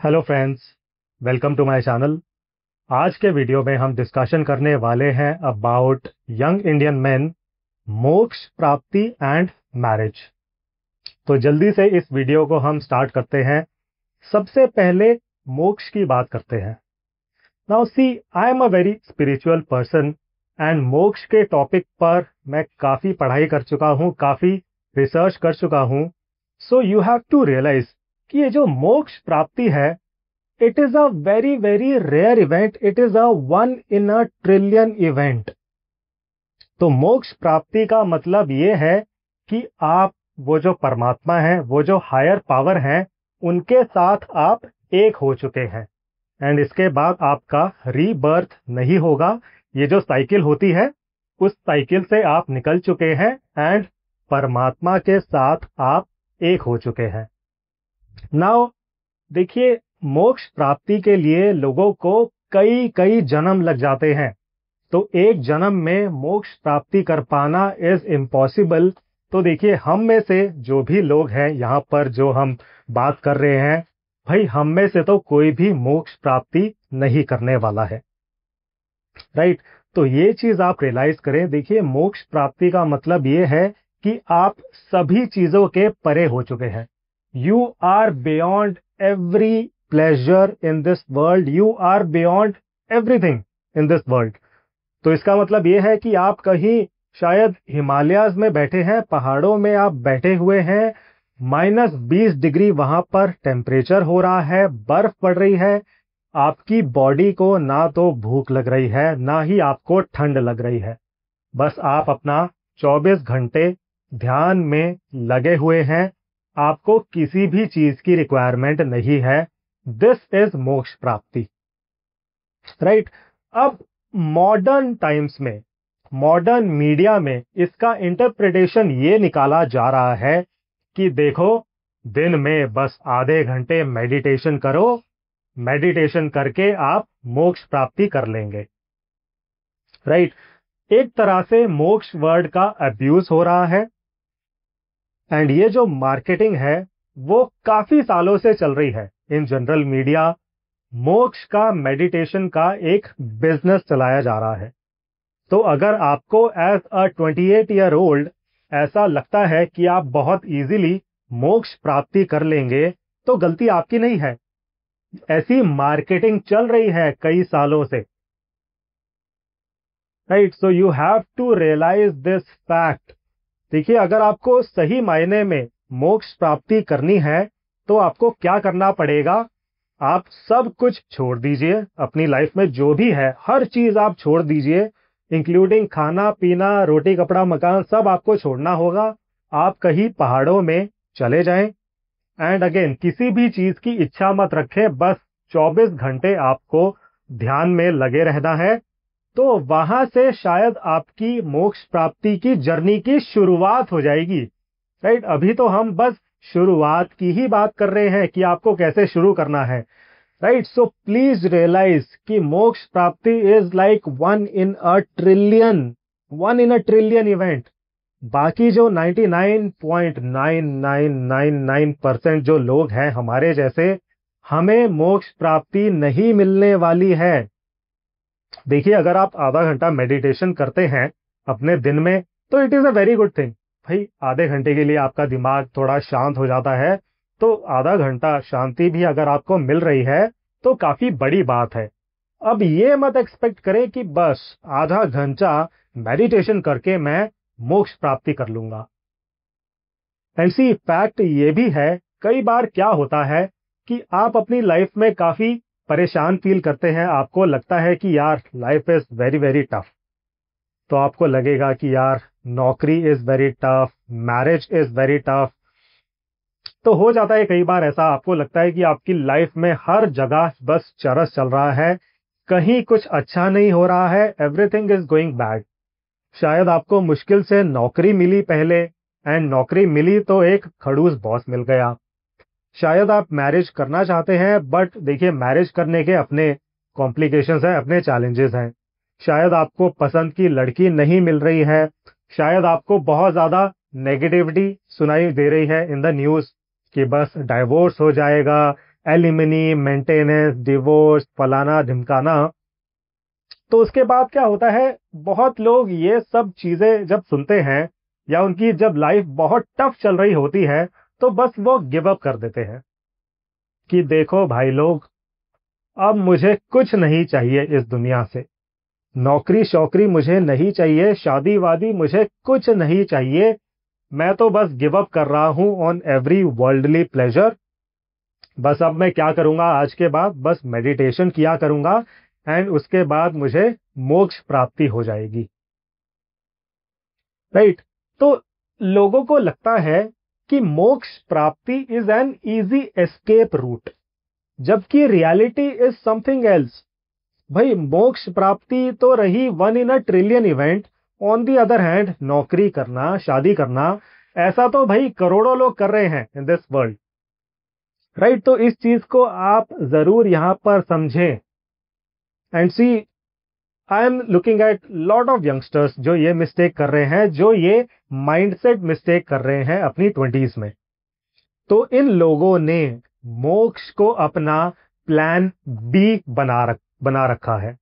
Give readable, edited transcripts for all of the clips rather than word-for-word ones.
Hello friends, welcome to my channel. आज के video में हम डिस्कशन करने वाले हैं अबाउट यंग इंडियन मेन, मोक्ष प्राप्ति एंड मैरिज। तो जल्दी से इस वीडियो को हम स्टार्ट करते हैं। सबसे पहले मोक्ष की बात करते हैं। Now see, I am a very spiritual person and मोक्ष के टॉपिक पर मैं काफ़ी पढ़ाई कर चुका हूँ, काफ़ी रिसर्च कर चुका हूँ। So you have to realise कि ये जो मोक्ष प्राप्ति है, it is a very very rare event. It is a 1 in a trillion event. तो मोक्ष प्राप्ति का मतलब ये है कि आप वो जो परमात्मा है, वो जो हायर पावर है, उनके साथ आप एक हो चुके हैं एंड इसके बाद आपका रीबर्थ नहीं होगा। ये जो साइकिल होती है, उस साइकिल से आप निकल चुके हैं एंड परमात्मा के साथ आप एक हो चुके हैं। नाउ देखिए, मोक्ष प्राप्ति के लिए लोगों को कई कई जन्म लग जाते हैं। तो एक जन्म में मोक्ष प्राप्ति कर पाना इज इम्पॉसिबल। तो देखिए, हम में से जो भी लोग हैं यहाँ पर जो हम बात कर रहे हैं, भाई हम में से तो कोई भी मोक्ष प्राप्ति नहीं करने वाला है, राइट। तो ये चीज आप रियलाइज करें। देखिए, मोक्ष प्राप्ति का मतलब ये है कि आप सभी चीजों के परे हो चुके हैं। You are beyond every pleasure in this world, you are beyond everything in this world. तो इसका मतलब ये है कि आप कहीं शायद हिमालयाज में बैठे हैं, पहाड़ों में आप बैठे हुए हैं, -20 डिग्री वहां पर टेम्परेचर हो रहा है, बर्फ पड़ रही है, आपकी बॉडी को ना तो भूख लग रही है, ना ही आपको ठंड लग रही है। बस आप अपना 24 घंटे ध्यान में लगे हुए हैं, आपको किसी भी चीज की रिक्वायरमेंट नहीं है। दिस इज मोक्ष प्राप्ति, राइट। अब मॉडर्न टाइम्स में, मॉडर्न मीडिया में इसका इंटरप्रिटेशन ये निकाला जा रहा है कि देखो, दिन में बस आधे घंटे मेडिटेशन करो, मेडिटेशन करके आप मोक्ष प्राप्ति कर लेंगे, राइट। एक तरह से मोक्ष वर्ड का अब्यूज हो रहा है एंड ये जो मार्केटिंग है वो काफी सालों से चल रही है। इन जनरल मीडिया मोक्ष का, मेडिटेशन का एक बिजनेस चलाया जा रहा है। तो अगर आपको एज अ 28-year-old ऐसा लगता है कि आप इजीली इजीली मोक्ष प्राप्ति कर लेंगे, तो गलती आपकी नहीं है। ऐसी मार्केटिंग चल रही है कई सालों से, right. So you have to realise this fact. देखिए, अगर आपको सही मायने में मोक्ष प्राप्ति करनी है तो आपको क्या करना पड़ेगा? आप सब कुछ छोड़ दीजिए, अपनी लाइफ में जो भी है हर चीज आप छोड़ दीजिए, इंक्लूडिंग खाना पीना, रोटी कपड़ा मकान, सब आपको छोड़ना होगा। आप कहीं पहाड़ों में चले जाएं एंड अगेन किसी भी चीज की इच्छा मत रखें, बस 24 घंटे आपको ध्यान में लगे रहना है। तो वहां से शायद आपकी मोक्ष प्राप्ति की जर्नी की शुरुआत हो जाएगी, राइट। अभी तो हम बस शुरुआत की ही बात कर रहे हैं कि आपको कैसे शुरू करना है, राइट। सो प्लीज रियलाइज कि मोक्ष प्राप्ति is like 1 in a trillion event. बाकी जो 99.9999% जो लोग हैं हमारे जैसे, हमें मोक्ष प्राप्ति नहीं मिलने वाली है। देखिए, अगर आप आधा घंटा मेडिटेशन करते हैं अपने दिन में, तो it is a very good thing. भाई आधे घंटे के लिए आपका दिमाग थोड़ा शांत हो जाता है, तो आधा घंटा शांति भी अगर आपको मिल रही है तो काफी बड़ी बात है। अब ये मत एक्सपेक्ट करें कि बस आधा घंटा मेडिटेशन करके मैं मोक्ष प्राप्ति कर लूंगा। ऐसी फैक्ट ये भी है, कई बार क्या होता है कि आप अपनी लाइफ में काफी परेशान फील करते हैं, आपको लगता है कि यार life is very very tough. तो आपको लगेगा कि यार नौकरी is very tough, marriage is very tough. तो हो जाता है कई बार ऐसा, आपको लगता है कि आपकी लाइफ में हर जगह बस चरस चल रहा है, कहीं कुछ अच्छा नहीं हो रहा है, एवरीथिंग इज गोइंग बैड। शायद आपको मुश्किल से नौकरी मिली पहले एंड नौकरी मिली तो एक खड़ूस बॉस मिल गया। शायद आप मैरिज करना चाहते हैं, बट देखिए, मैरिज करने के अपने कॉम्प्लिकेशंस हैं, अपने चैलेंजेस हैं। शायद आपको पसंद की लड़की नहीं मिल रही है, शायद आपको बहुत ज्यादा नेगेटिविटी सुनाई दे रही है इन द न्यूज कि बस डाइवोर्स हो जाएगा एलिमनी, मेंटेनेंस, डिवोर्स, फलाना ढिमकाना। तो उसके बाद क्या होता है, बहुत लोग ये सब चीजें जब सुनते हैं या उनकी जब लाइफ बहुत टफ चल रही होती है तो बस वो गिव अप कर देते हैं कि देखो भाई लोग, अब मुझे कुछ नहीं चाहिए इस दुनिया से, नौकरी शौकरी मुझे नहीं चाहिए, शादी वादी मुझे कुछ नहीं चाहिए, मैं तो बस गिव अप कर रहा हूं ऑन एवरी वर्ल्डली प्लेजर। बस अब मैं क्या करूंगा आज के बाद, बस मेडिटेशन किया करूंगा एंड उसके बाद मुझे मोक्ष प्राप्ति हो जाएगी। राइट। तो लोगों को लगता है कि मोक्ष प्राप्ति is an easy escape route, जबकि रियलिटी इज समथिंग एल्स। भाई मोक्ष प्राप्ति तो रही 1 in a trillion event. On the other hand नौकरी करना, शादी करना, ऐसा तो भाई करोड़ों लोग कर रहे हैं इन दिस वर्ल्ड। राइट। तो इस चीज को आप जरूर यहां पर समझें। And see, I am looking at lot of youngsters जो ये मिस्टेक कर रहे हैं, जो ये माइंडसेट मिस्टेक कर रहे हैं अपनी 20s में। तो इन लोगों ने मोक्ष को अपना प्लान बी बना रखा है।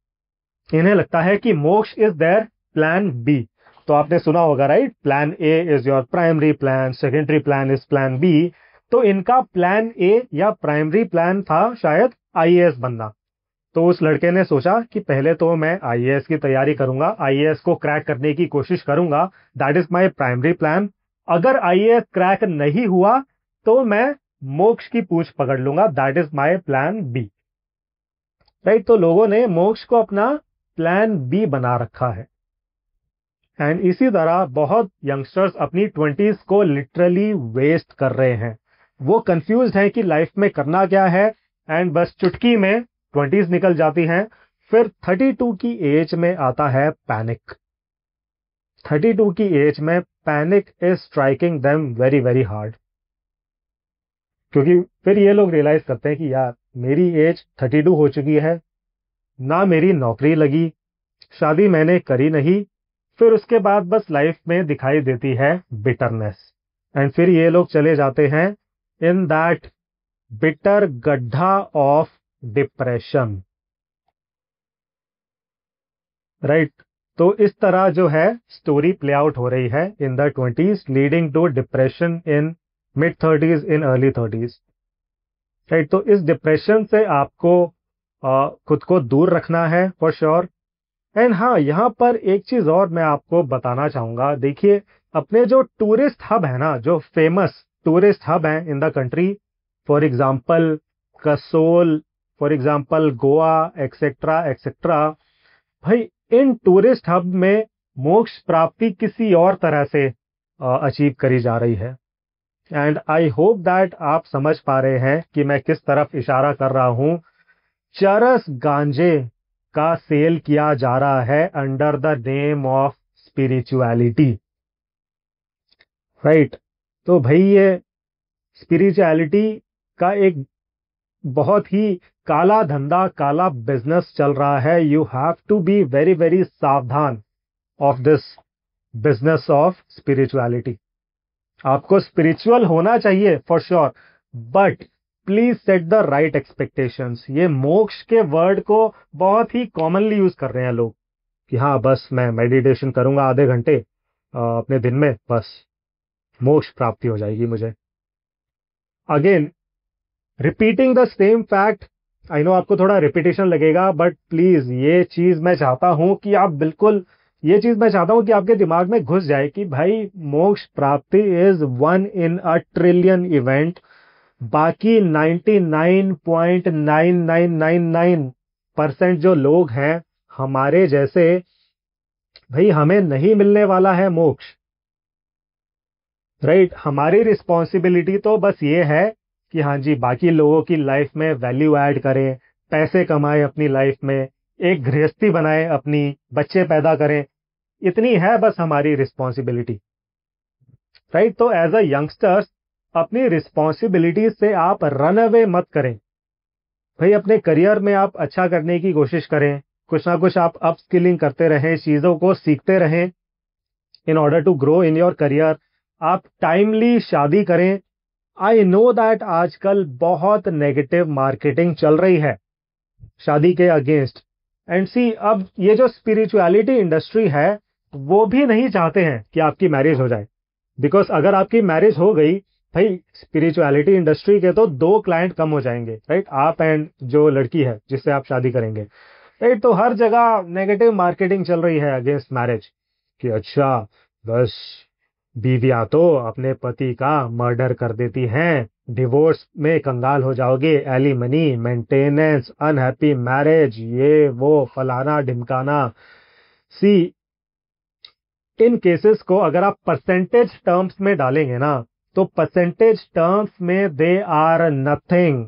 इन्हें लगता है कि मोक्ष इज देयर प्लान बी। तो आपने सुना होगा, right, plan A is your primary plan, secondary plan is plan B. तो इनका प्लान ए या प्राइमरी प्लान था शायद आईएएस बनना। तो उस लड़के ने सोचा कि पहले तो मैं आईएएस की तैयारी करूंगा, आईएएस को क्रैक करने की कोशिश करूंगा, that is my primary plan. अगर आईएएस क्रैक नहीं हुआ तो मैं मोक्ष की पूंछ पकड़ लूंगा, that is my plan B. Right. तो लोगों ने मोक्ष को अपना प्लान बी बना रखा है। एंड इसी तरह बहुत यंगस्टर्स अपनी 20s को लिटरली वेस्ट कर रहे हैं। वो कंफ्यूज्ड हैं कि लाइफ में करना क्या है, एंड बस चुटकी में 20s निकल जाती हैं। फिर 32 की एज में आता है पैनिक। 32 की एज में panic is striking them very very hard, क्योंकि फिर ये लोग रियलाइज करते हैं कि यार मेरी एज 32 हो चुकी है, ना मेरी नौकरी लगी, शादी मैंने करी नहीं। फिर उसके बाद बस लाइफ में दिखाई देती है बिटरनेस, एंड फिर ये लोग चले जाते हैं इन दैट बिटर गड्ढा ऑफ डिप्रेशन। राइट। तो इस तरह जो है स्टोरी प्ले आउट हो रही है in the 20s, leading to depression in mid 30s, in early 30s। Right. तो इस डिप्रेशन से आपको खुद को दूर रखना है फॉर श्योर। एंड हाँ, यहाँ पर एक चीज और मैं आपको बताना चाहूंगा। देखिए, अपने जो टूरिस्ट हब है ना, जो फेमस टूरिस्ट हब हैं in the country, for example Kasol, for example Goa, etcetera etcetera, भाई इन टूरिस्ट हब में मोक्ष प्राप्ति किसी और तरह से अचीव करी जा रही है। एंड आई होप दैट आप समझ पा रहे हैं कि मैं किस तरफ इशारा कर रहा हूं। चरस गांजे का सेल किया जा रहा है under the name of spirituality. Right. तो भाई ये स्पिरिचुअलिटी का एक बहुत ही काला धंधा, काला बिजनेस चल रहा है। You have to be very very सावधान of this business of spirituality. आपको स्पिरिचुअल होना चाहिए for sure, but please set the right expectations. ये मोक्ष के वर्ड को बहुत ही कॉमनली यूज कर रहे हैं लोग कि हाँ बस मैं मेडिटेशन करूंगा आधे घंटे अपने दिन में, बस मोक्ष प्राप्ति हो जाएगी मुझे। Again repeating the same fact, I know आपको थोड़ा रिपीटेशन लगेगा, बट प्लीज ये चीज मैं चाहता हूं कि आप बिल्कुल, ये चीज मैं चाहता हूं कि आपके दिमाग में घुस जाए कि भाई मोक्ष प्राप्ति is 1 in a trillion event. बाकी 99.9999% जो लोग हैं हमारे जैसे, भाई हमें नहीं मिलने वाला है मोक्ष। राइट। हमारी रिस्पॉन्सिबिलिटी तो बस ये है कि हाँ जी, बाकी लोगों की लाइफ में वैल्यू ऐड करें, पैसे कमाएं अपनी लाइफ में, एक गृहस्थी बनाएं अपनी, बच्चे पैदा करें, इतनी है बस हमारी रिस्पॉन्सिबिलिटी। राइट। तो एज अ यंगस्टर्स अपनी रिस्पॉन्सिबिलिटी से आप रन अवे मत करें। भाई अपने करियर में आप अच्छा करने की कोशिश करें, कुछ ना कुछ आप अपस्किलिंग करते रहें, चीजों को सीखते रहें in order to grow in your career. आप टाइमली शादी करें, आई नो दैट आजकल बहुत नेगेटिव मार्केटिंग चल रही है शादी के अगेंस्ट। एंड सी, अब ये जो स्पिरिचुअलिटी इंडस्ट्री है वो भी नहीं चाहते हैं कि आपकी मैरिज हो जाए, बिकॉज अगर आपकी मैरिज हो गई, भाई स्पिरिचुअलिटी इंडस्ट्री के तो 2 क्लाइंट कम हो जाएंगे, राइट? आप एंड जो लड़की है जिससे आप शादी करेंगे, राइट? तो हर जगह नेगेटिव मार्केटिंग चल रही है अगेंस्ट मैरिज कि अच्छा, बस बीवियां तो अपने पति का मर्डर कर देती हैं, डिवोर्स में कंगाल हो जाओगे, एलिमनी, मेंटेनेंस, अनहैप्पी मैरिज, ये वो फलाना ढिमकाना। सी, इन केसेस को अगर आप परसेंटेज टर्म्स में डालेंगे ना, तो परसेंटेज टर्म्स में they are nothing.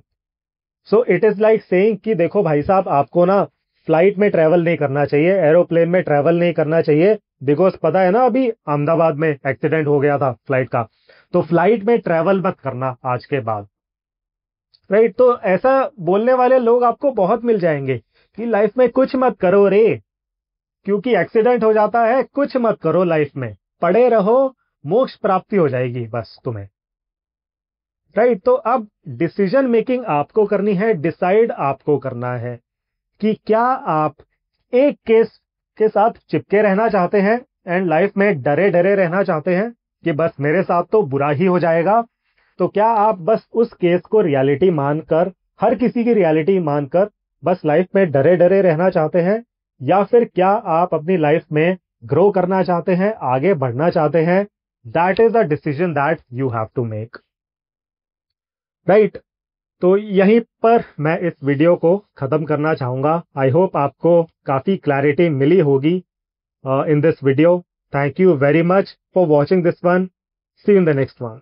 So it is like saying कि देखो भाई साहब, आपको ना फ्लाइट में ट्रेवल नहीं करना चाहिए, एरोप्लेन में ट्रेवल नहीं करना चाहिए, बिकॉज पता है ना अभी अहमदाबाद में एक्सीडेंट हो गया था फ्लाइट का, तो फ्लाइट में ट्रेवल मत करना आज के बाद, राइट? तो ऐसा बोलने वाले लोग आपको बहुत मिल जाएंगे कि लाइफ में कुछ मत करो रे, क्योंकि एक्सीडेंट हो जाता है, कुछ मत करो लाइफ में, पड़े रहो, मोक्ष प्राप्ति हो जाएगी बस तुम्हें, राइट? तो अब डिसीजन मेकिंग आपको करनी है, डिसाइड आपको करना है कि क्या आप एक केस के साथ चिपके रहना चाहते हैं एंड लाइफ में डरे डरे रहना चाहते हैं कि बस मेरे साथ तो बुरा ही हो जाएगा, तो क्या आप बस उस केस को रियलिटी मानकर, हर किसी की रियलिटी मानकर बस लाइफ में डरे डरे रहना चाहते हैं, या फिर क्या आप अपनी लाइफ में ग्रो करना चाहते हैं, आगे बढ़ना चाहते हैं? That is the decision that you have to make, right? तो यहीं पर मैं इस वीडियो को खत्म करना चाहूंगा। आई होप आपको काफी क्लैरिटी मिली होगी in this video. Thank you very much for watching this one. See you in the next one.